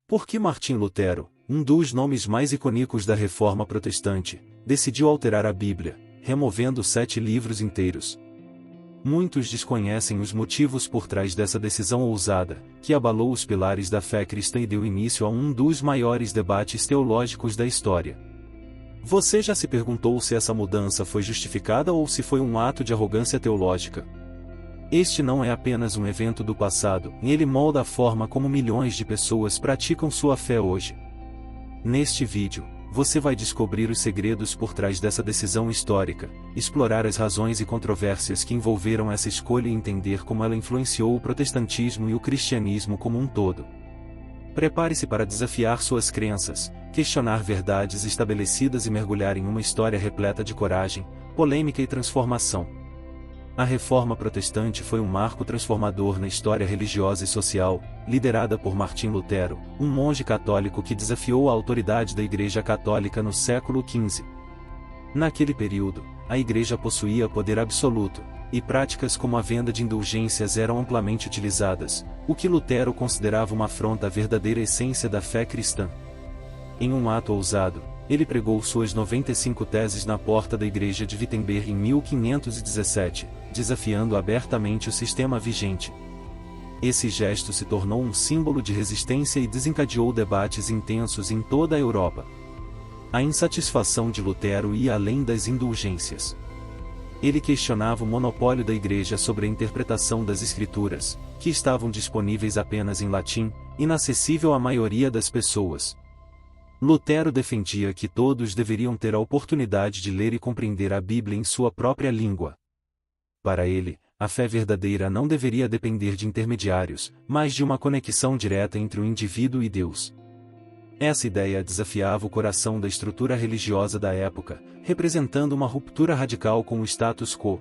Por que Martim Lutero, um dos nomes mais icônicos da Reforma Protestante, decidiu alterar a Bíblia, removendo 7 livros inteiros? Muitos desconhecem os motivos por trás dessa decisão ousada, que abalou os pilares da fé cristã e deu início a um dos maiores debates teológicos da história. Você já se perguntou se essa mudança foi justificada ou se foi um ato de arrogância teológica? Este não é apenas um evento do passado, ele molda a forma como milhões de pessoas praticam sua fé hoje. Neste vídeo, você vai descobrir os segredos por trás dessa decisão histórica, explorar as razões e controvérsias que envolveram essa escolha e entender como ela influenciou o protestantismo e o cristianismo como um todo. Prepare-se para desafiar suas crenças, questionar verdades estabelecidas e mergulhar em uma história repleta de coragem, polêmica e transformação. A Reforma Protestante foi um marco transformador na história religiosa e social, liderada por Martim Lutero, um monge católico que desafiou a autoridade da Igreja Católica no século XV. Naquele período, a Igreja possuía poder absoluto, e práticas como a venda de indulgências eram amplamente utilizadas, o que Lutero considerava uma afronta à verdadeira essência da fé cristã. Em um ato ousado, ele pregou suas 95 teses na porta da igreja de Wittenberg em 1517, desafiando abertamente o sistema vigente. Esse gesto se tornou um símbolo de resistência e desencadeou debates intensos em toda a Europa. A insatisfação de Lutero ia além das indulgências. Ele questionava o monopólio da igreja sobre a interpretação das escrituras, que estavam disponíveis apenas em latim, inacessível à maioria das pessoas. Lutero defendia que todos deveriam ter a oportunidade de ler e compreender a Bíblia em sua própria língua. Para ele, a fé verdadeira não deveria depender de intermediários, mas de uma conexão direta entre o indivíduo e Deus. Essa ideia desafiava o coração da estrutura religiosa da época, representando uma ruptura radical com o status quo.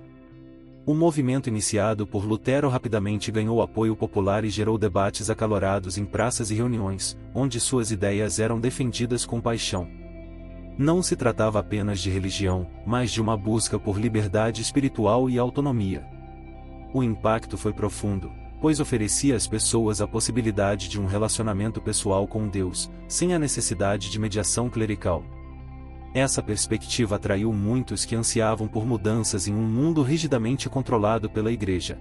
O movimento iniciado por Lutero rapidamente ganhou apoio popular e gerou debates acalorados em praças e reuniões, onde suas ideias eram defendidas com paixão. Não se tratava apenas de religião, mas de uma busca por liberdade espiritual e autonomia. O impacto foi profundo, pois oferecia às pessoas a possibilidade de um relacionamento pessoal com Deus, sem a necessidade de mediação clerical. Essa perspectiva atraiu muitos que ansiavam por mudanças em um mundo rigidamente controlado pela Igreja.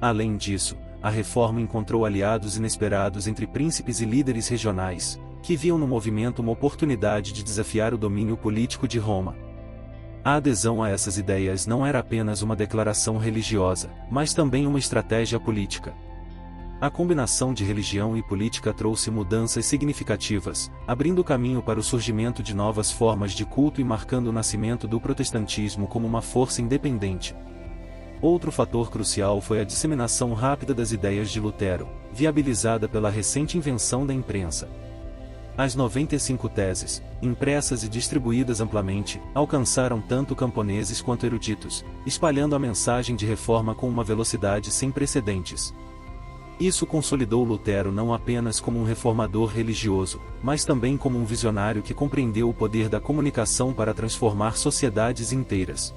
Além disso, a reforma encontrou aliados inesperados entre príncipes e líderes regionais, que viam no movimento uma oportunidade de desafiar o domínio político de Roma. A adesão a essas ideias não era apenas uma declaração religiosa, mas também uma estratégia política. A combinação de religião e política trouxe mudanças significativas, abrindo caminho para o surgimento de novas formas de culto e marcando o nascimento do protestantismo como uma força independente. Outro fator crucial foi a disseminação rápida das ideias de Lutero, viabilizada pela recente invenção da imprensa. As 95 teses, impressas e distribuídas amplamente, alcançaram tanto camponeses quanto eruditos, espalhando a mensagem de reforma com uma velocidade sem precedentes. Isso consolidou Lutero não apenas como um reformador religioso, mas também como um visionário que compreendeu o poder da comunicação para transformar sociedades inteiras.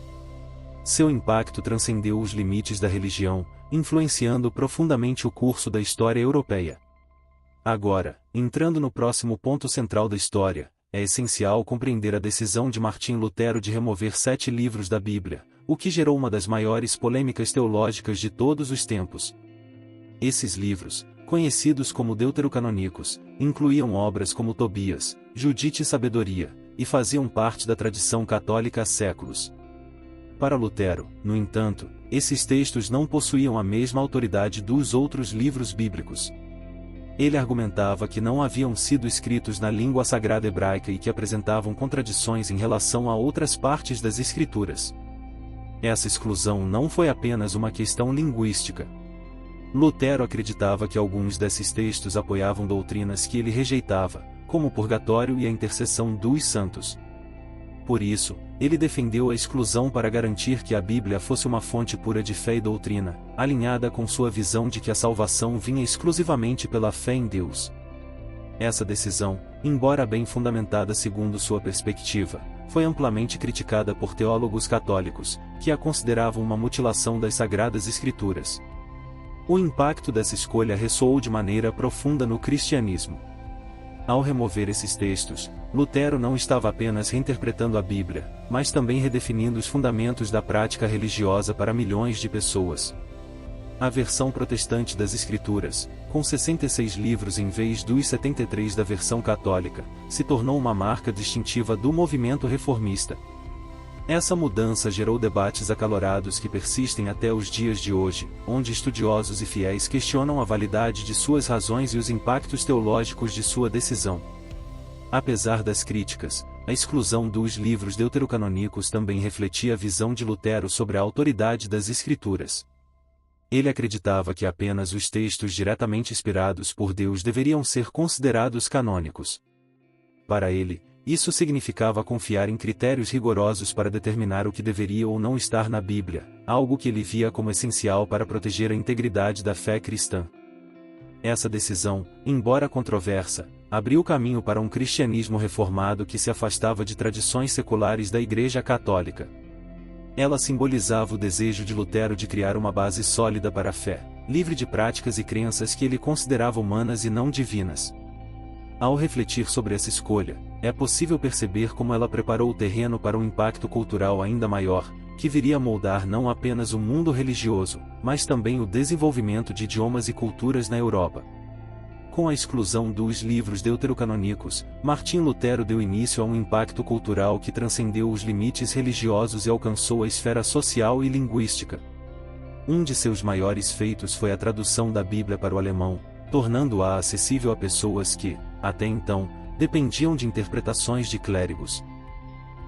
Seu impacto transcendeu os limites da religião, influenciando profundamente o curso da história europeia. Agora, entrando no próximo ponto central da história, é essencial compreender a decisão de Martim Lutero de remover 7 livros da Bíblia, o que gerou uma das maiores polêmicas teológicas de todos os tempos. Esses livros, conhecidos como deuterocanônicos, incluíam obras como Tobias, Judite e Sabedoria, e faziam parte da tradição católica há séculos. Para Lutero, no entanto, esses textos não possuíam a mesma autoridade dos outros livros bíblicos. Ele argumentava que não haviam sido escritos na língua sagrada hebraica e que apresentavam contradições em relação a outras partes das Escrituras. Essa exclusão não foi apenas uma questão linguística. Lutero acreditava que alguns desses textos apoiavam doutrinas que ele rejeitava, como o purgatório e a intercessão dos santos. Por isso, ele defendeu a exclusão para garantir que a Bíblia fosse uma fonte pura de fé e doutrina, alinhada com sua visão de que a salvação vinha exclusivamente pela fé em Deus. Essa decisão, embora bem fundamentada segundo sua perspectiva, foi amplamente criticada por teólogos católicos, que a consideravam uma mutilação das Sagradas Escrituras. O impacto dessa escolha ressoou de maneira profunda no cristianismo. Ao remover esses textos, Lutero não estava apenas reinterpretando a Bíblia, mas também redefinindo os fundamentos da prática religiosa para milhões de pessoas. A versão protestante das Escrituras, com 66 livros em vez dos 73 da versão católica, se tornou uma marca distintiva do movimento reformista. Essa mudança gerou debates acalorados que persistem até os dias de hoje, onde estudiosos e fiéis questionam a validade de suas razões e os impactos teológicos de sua decisão. Apesar das críticas, a exclusão dos livros deuterocanônicos também refletia a visão de Lutero sobre a autoridade das Escrituras. Ele acreditava que apenas os textos diretamente inspirados por Deus deveriam ser considerados canônicos. Para ele, isso significava confiar em critérios rigorosos para determinar o que deveria ou não estar na Bíblia, algo que ele via como essencial para proteger a integridade da fé cristã. Essa decisão, embora controversa, abriu caminho para um cristianismo reformado que se afastava de tradições seculares da Igreja Católica. Ela simbolizava o desejo de Lutero de criar uma base sólida para a fé, livre de práticas e crenças que ele considerava humanas e não divinas. Ao refletir sobre essa escolha, é possível perceber como ela preparou o terreno para um impacto cultural ainda maior, que viria a moldar não apenas o mundo religioso, mas também o desenvolvimento de idiomas e culturas na Europa. Com a exclusão dos livros deuterocanônicos, Martim Lutero deu início a um impacto cultural que transcendeu os limites religiosos e alcançou a esfera social e linguística. Um de seus maiores feitos foi a tradução da Bíblia para o alemão, tornando-a acessível a pessoas que, até então, dependiam de interpretações de clérigos.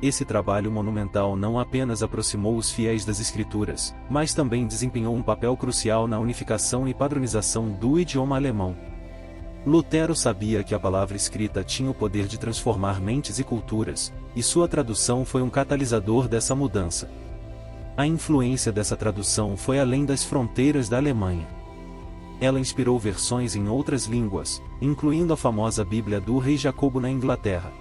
Esse trabalho monumental não apenas aproximou os fiéis das Escrituras, mas também desempenhou um papel crucial na unificação e padronização do idioma alemão. Lutero sabia que a palavra escrita tinha o poder de transformar mentes e culturas, e sua tradução foi um catalisador dessa mudança. A influência dessa tradução foi além das fronteiras da Alemanha. Ela inspirou versões em outras línguas, incluindo a famosa Bíblia do Rei Jacobo na Inglaterra.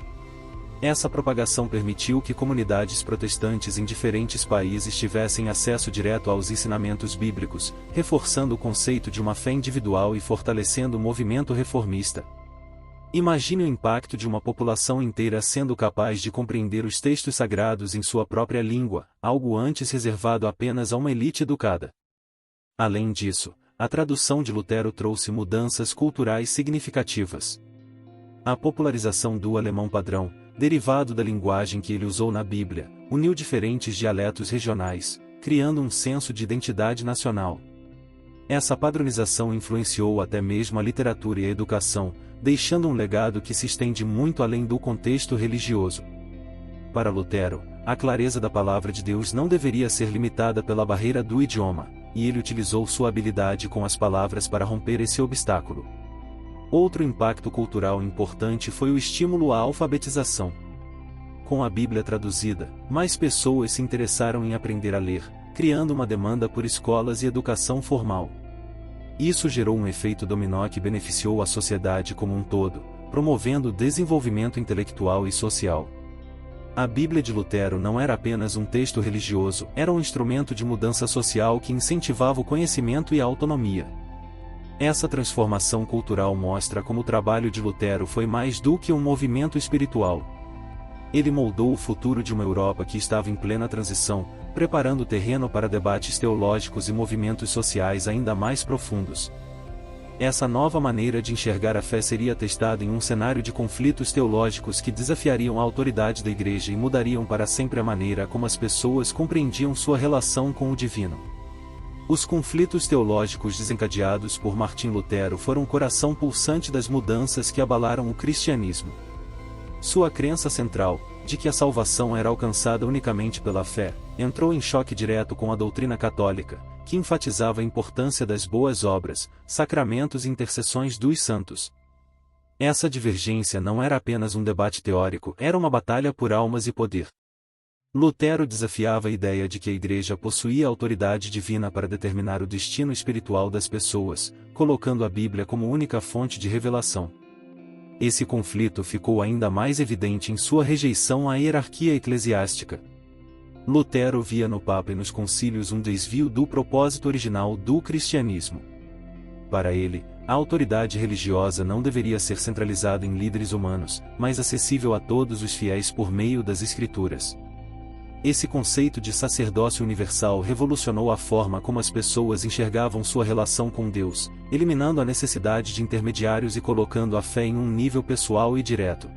Essa propagação permitiu que comunidades protestantes em diferentes países tivessem acesso direto aos ensinamentos bíblicos, reforçando o conceito de uma fé individual e fortalecendo o movimento reformista. Imagine o impacto de uma população inteira sendo capaz de compreender os textos sagrados em sua própria língua, algo antes reservado apenas a uma elite educada. Além disso, a tradução de Lutero trouxe mudanças culturais significativas. A popularização do alemão padrão, derivado da linguagem que ele usou na Bíblia, uniu diferentes dialetos regionais, criando um senso de identidade nacional. Essa padronização influenciou até mesmo a literatura e a educação, deixando um legado que se estende muito além do contexto religioso. Para Lutero, a clareza da palavra de Deus não deveria ser limitada pela barreira do idioma, e ele utilizou sua habilidade com as palavras para romper esse obstáculo. Outro impacto cultural importante foi o estímulo à alfabetização. Com a Bíblia traduzida, mais pessoas se interessaram em aprender a ler, criando uma demanda por escolas e educação formal. Isso gerou um efeito dominó que beneficiou a sociedade como um todo, promovendo o desenvolvimento intelectual e social. A Bíblia de Lutero não era apenas um texto religioso, era um instrumento de mudança social que incentivava o conhecimento e a autonomia. Essa transformação cultural mostra como o trabalho de Lutero foi mais do que um movimento espiritual. Ele moldou o futuro de uma Europa que estava em plena transição, preparando o terreno para debates teológicos e movimentos sociais ainda mais profundos. Essa nova maneira de enxergar a fé seria testada em um cenário de conflitos teológicos que desafiariam a autoridade da Igreja e mudariam para sempre a maneira como as pessoas compreendiam sua relação com o divino. Os conflitos teológicos desencadeados por Martim Lutero foram o coração pulsante das mudanças que abalaram o cristianismo. Sua crença central, de que a salvação era alcançada unicamente pela fé, entrou em choque direto com a doutrina católica, que enfatizava a importância das boas obras, sacramentos e intercessões dos santos. Essa divergência não era apenas um debate teórico, era uma batalha por almas e poder. Lutero desafiava a ideia de que a Igreja possuía autoridade divina para determinar o destino espiritual das pessoas, colocando a Bíblia como única fonte de revelação. Esse conflito ficou ainda mais evidente em sua rejeição à hierarquia eclesiástica. Lutero via no Papa e nos concílios um desvio do propósito original do cristianismo. Para ele, a autoridade religiosa não deveria ser centralizada em líderes humanos, mas acessível a todos os fiéis por meio das Escrituras. Esse conceito de sacerdócio universal revolucionou a forma como as pessoas enxergavam sua relação com Deus, eliminando a necessidade de intermediários e colocando a fé em um nível pessoal e direto.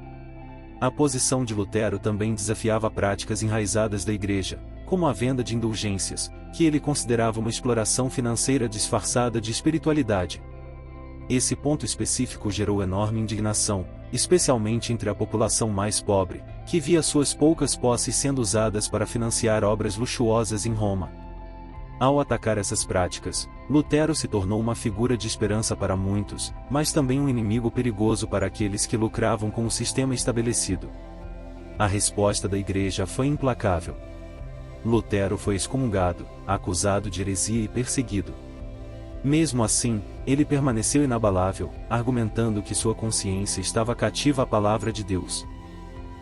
A posição de Lutero também desafiava práticas enraizadas da Igreja, como a venda de indulgências, que ele considerava uma exploração financeira disfarçada de espiritualidade. Esse ponto específico gerou enorme indignação, especialmente entre a população mais pobre, que via suas poucas posses sendo usadas para financiar obras luxuosas em Roma. Ao atacar essas práticas, Lutero se tornou uma figura de esperança para muitos, mas também um inimigo perigoso para aqueles que lucravam com o sistema estabelecido. A resposta da Igreja foi implacável. Lutero foi excomungado, acusado de heresia e perseguido. Mesmo assim, ele permaneceu inabalável, argumentando que sua consciência estava cativa à palavra de Deus.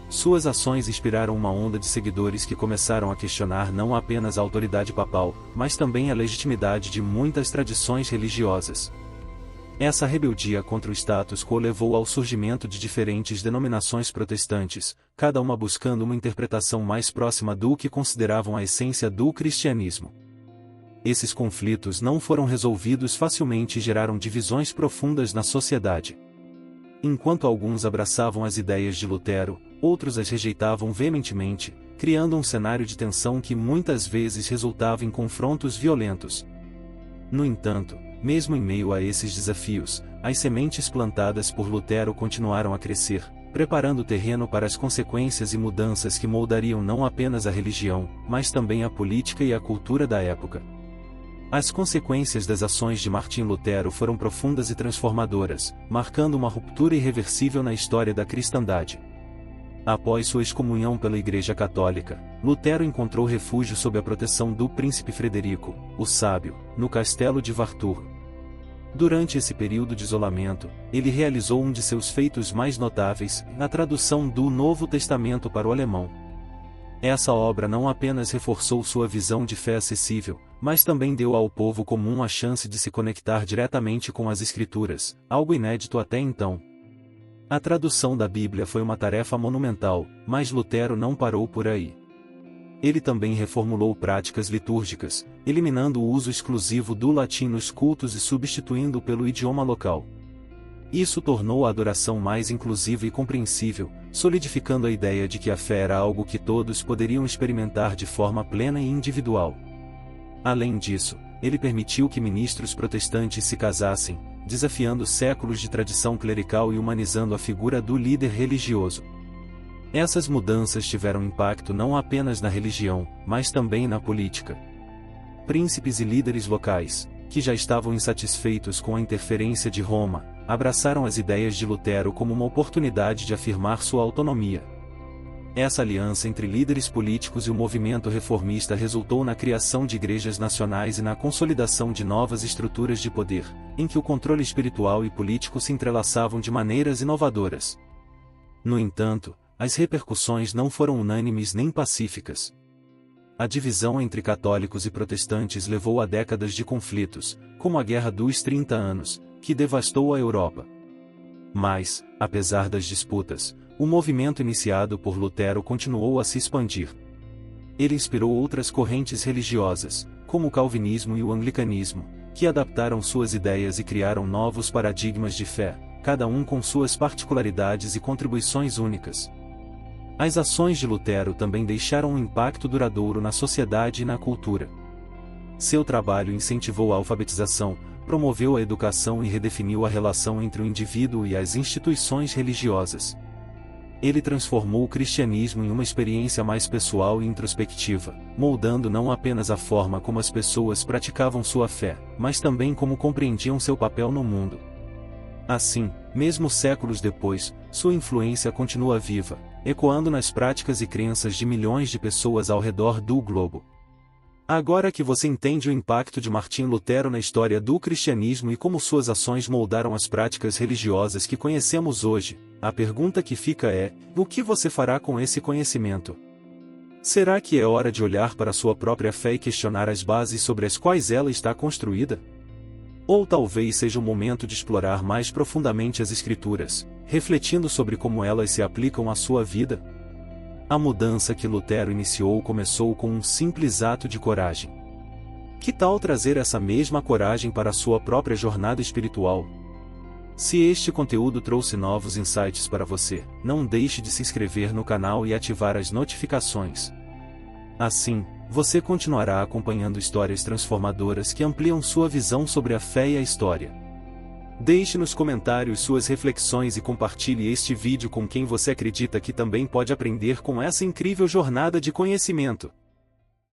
Suas ações inspiraram uma onda de seguidores que começaram a questionar não apenas a autoridade papal, mas também a legitimidade de muitas tradições religiosas. Essa rebeldia contra o status quo levou ao surgimento de diferentes denominações protestantes, cada uma buscando uma interpretação mais próxima do que consideravam a essência do cristianismo. Esses conflitos não foram resolvidos facilmente e geraram divisões profundas na sociedade. Enquanto alguns abraçavam as ideias de Lutero, outros as rejeitavam veementemente, criando um cenário de tensão que muitas vezes resultava em confrontos violentos. No entanto, mesmo em meio a esses desafios, as sementes plantadas por Lutero continuaram a crescer, preparando o terreno para as consequências e mudanças que moldariam não apenas a religião, mas também a política e a cultura da época. As consequências das ações de Martim Lutero foram profundas e transformadoras, marcando uma ruptura irreversível na história da cristandade. Após sua excomunhão pela Igreja Católica, Lutero encontrou refúgio sob a proteção do príncipe Frederico, o Sábio, no castelo de Wartburg. Durante esse período de isolamento, ele realizou um de seus feitos mais notáveis, a tradução do Novo Testamento para o alemão. Essa obra não apenas reforçou sua visão de fé acessível, mas também deu ao povo comum a chance de se conectar diretamente com as Escrituras, algo inédito até então. A tradução da Bíblia foi uma tarefa monumental, mas Lutero não parou por aí. Ele também reformulou práticas litúrgicas, eliminando o uso exclusivo do latim nos cultos e substituindo-o pelo idioma local. Isso tornou a adoração mais inclusiva e compreensível, solidificando a ideia de que a fé era algo que todos poderiam experimentar de forma plena e individual. Além disso, ele permitiu que ministros protestantes se casassem, desafiando séculos de tradição clerical e humanizando a figura do líder religioso. Essas mudanças tiveram impacto não apenas na religião, mas também na política. Príncipes e líderes locais, que já estavam insatisfeitos com a interferência de Roma, abraçaram as ideias de Lutero como uma oportunidade de afirmar sua autonomia. Essa aliança entre líderes políticos e o movimento reformista resultou na criação de igrejas nacionais e na consolidação de novas estruturas de poder, em que o controle espiritual e político se entrelaçavam de maneiras inovadoras. No entanto, as repercussões não foram unânimes nem pacíficas. A divisão entre católicos e protestantes levou a décadas de conflitos, como a Guerra dos 30 Anos, que devastou a Europa. Mas, apesar das disputas, o movimento iniciado por Lutero continuou a se expandir. Ele inspirou outras correntes religiosas, como o calvinismo e o anglicanismo, que adaptaram suas ideias e criaram novos paradigmas de fé, cada um com suas particularidades e contribuições únicas. As ações de Lutero também deixaram um impacto duradouro na sociedade e na cultura. Seu trabalho incentivou a alfabetização, promoveu a educação e redefiniu a relação entre o indivíduo e as instituições religiosas. Ele transformou o cristianismo em uma experiência mais pessoal e introspectiva, moldando não apenas a forma como as pessoas praticavam sua fé, mas também como compreendiam seu papel no mundo. Assim, mesmo séculos depois, sua influência continua viva, ecoando nas práticas e crenças de milhões de pessoas ao redor do globo. Agora que você entende o impacto de Martim Lutero na história do cristianismo e como suas ações moldaram as práticas religiosas que conhecemos hoje, a pergunta que fica é: o que você fará com esse conhecimento? Será que é hora de olhar para sua própria fé e questionar as bases sobre as quais ela está construída? Ou talvez seja o momento de explorar mais profundamente as Escrituras, refletindo sobre como elas se aplicam à sua vida. A mudança que Lutero iniciou começou com um simples ato de coragem. Que tal trazer essa mesma coragem para a sua própria jornada espiritual? Se este conteúdo trouxe novos insights para você, não deixe de se inscrever no canal e ativar as notificações. Assim, você continuará acompanhando histórias transformadoras que ampliam sua visão sobre a fé e a história. Deixe nos comentários suas reflexões e compartilhe este vídeo com quem você acredita que também pode aprender com essa incrível jornada de conhecimento.